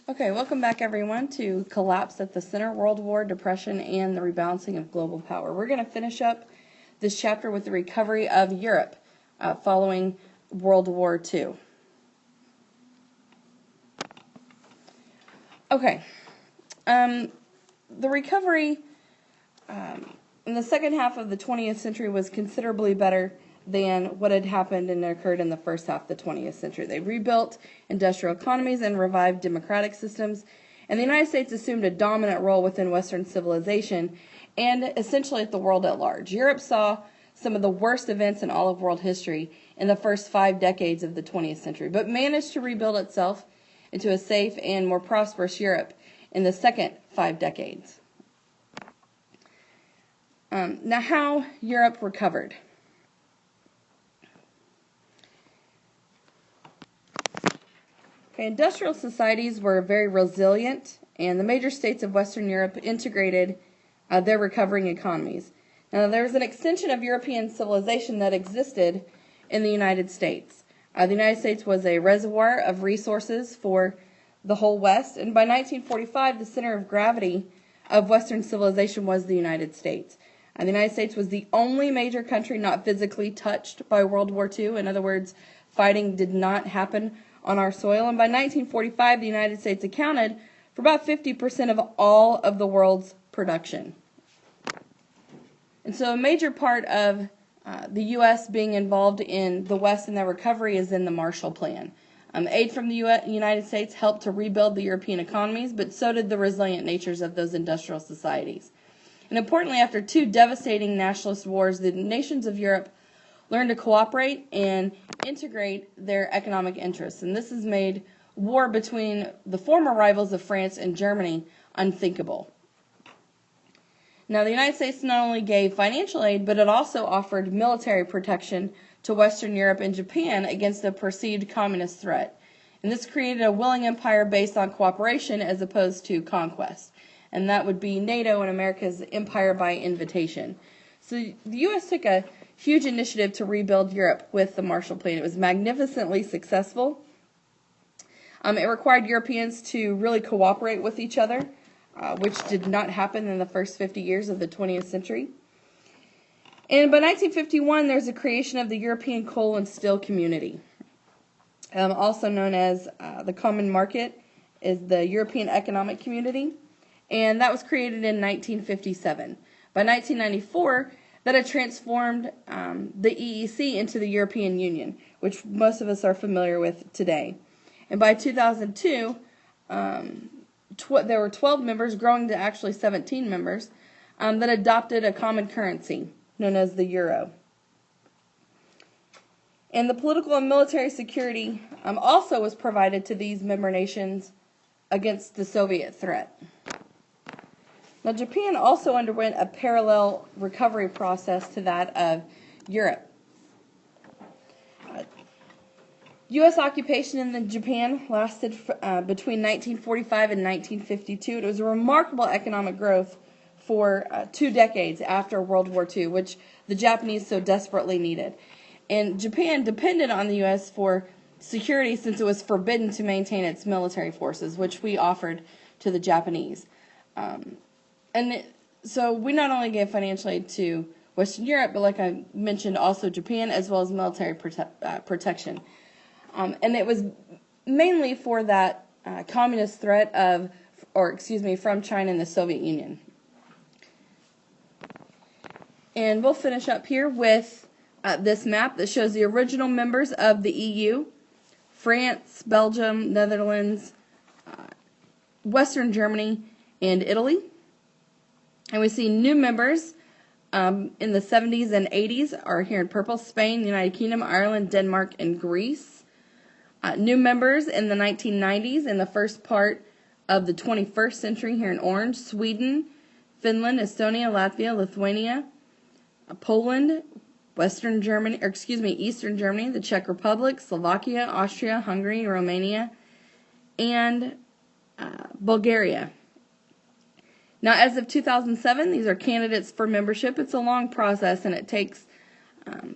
Okay, welcome back everyone to Collapse at the Center, World War, Depression, and the Rebalancing of Global Power. We're going to finish up this chapter with the recovery of Europe following World War II. Okay, the recovery in the second half of the 20th century was considerably better than what had happened and occurred in the first half of the 20th century. They rebuilt industrial economies and revived democratic systems, and the United States assumed a dominant role within Western civilization and essentially at the world at large. Europe saw some of the worst events in all of world history in the first 5 decades of the 20th century, but managed to rebuild itself into a safe and more prosperous Europe in the second 5 decades. Now, how Europe recovered. Okay, industrial societies were very resilient, and the major states of Western Europe integrated their recovering economies. Now, there was an extension of European civilization that existed in the United States. The United States was a reservoir of resources for the whole West, and by 1945, the center of gravity of Western civilization was the United States. The United States was the only major country not physically touched by World War II. In other words, fighting did not happen on our soil. And by 1945, the United States accounted for about 50% of all of the world's production. And so a major part of the U.S. being involved in the West and their recovery is in the Marshall Plan. Aid from the United States helped to rebuild the European economies, but so did the resilient natures of those industrial societies. And importantly, after 2 devastating nationalist wars, the nations of Europe learned to cooperate and integrate their economic interests. And this has made war between the former rivals of France and Germany unthinkable. Now, the United States not only gave financial aid, but it also offered military protection to Western Europe and Japan against a perceived communist threat. And this created a willing empire based on cooperation as opposed to conquest. And that would be NATO and America's empire by invitation. So the U.S. took a huge initiative to rebuild Europe with the Marshall Plan. It was magnificently successful. It required Europeans to really cooperate with each other, which did not happen in the first 50 years of the 20th century. And by 1951, there's a creation of the European Coal and Steel Community, also known as the Common Market, is the European Economic Community, and that was created in 1957. By 1994, that had transformed the EEC into the European Union, which most of us are familiar with today. And by 2002, there were 12 members, growing to actually 17 members, that adopted a common currency known as the euro. And the political and military security also was provided to these member nations against the Soviet threat. Now, Japan also underwent a parallel recovery process to that of Europe. U.S. occupation in Japan lasted between 1945 and 1952. It was a remarkable economic growth for 2 decades after World War II, which the Japanese so desperately needed. And Japan depended on the U.S. for security since it was forbidden to maintain its military forces, which we offered to the Japanese. So we not only gave financial aid to Western Europe, but like I mentioned, also Japan, as well as military protection. And it was mainly for that communist threat from China and the Soviet Union. And we'll finish up here with this map that shows the original members of the EU: France, Belgium, Netherlands, Western Germany, and Italy. And we see new members in the 70s and 80s are here in purple: Spain, the United Kingdom, Ireland, Denmark, and Greece. New members in the 1990s and the first part of the 21st century here in orange: Sweden, Finland, Estonia, Latvia, Lithuania, Poland, Eastern Germany, the Czech Republic, Slovakia, Austria, Hungary, Romania, and Bulgaria. Now, as of 2007, these are candidates for membership. It's a long process, and it takes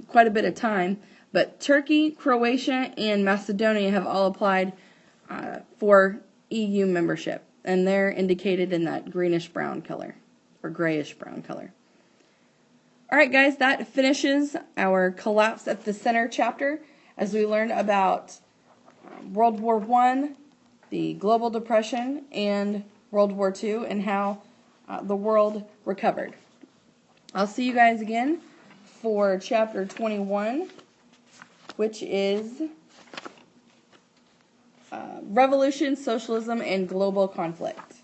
quite a bit of time. But Turkey, Croatia, and Macedonia have all applied for EU membership, and they're indicated in that greenish-brown color, or grayish-brown color. All right, guys, that finishes our Collapse at the Center chapter as we learned about World War I, the Global Depression, and World War II, and how the world recovered. I'll see you guys again for chapter 21, which is Revolution, Socialism, and Global Conflict.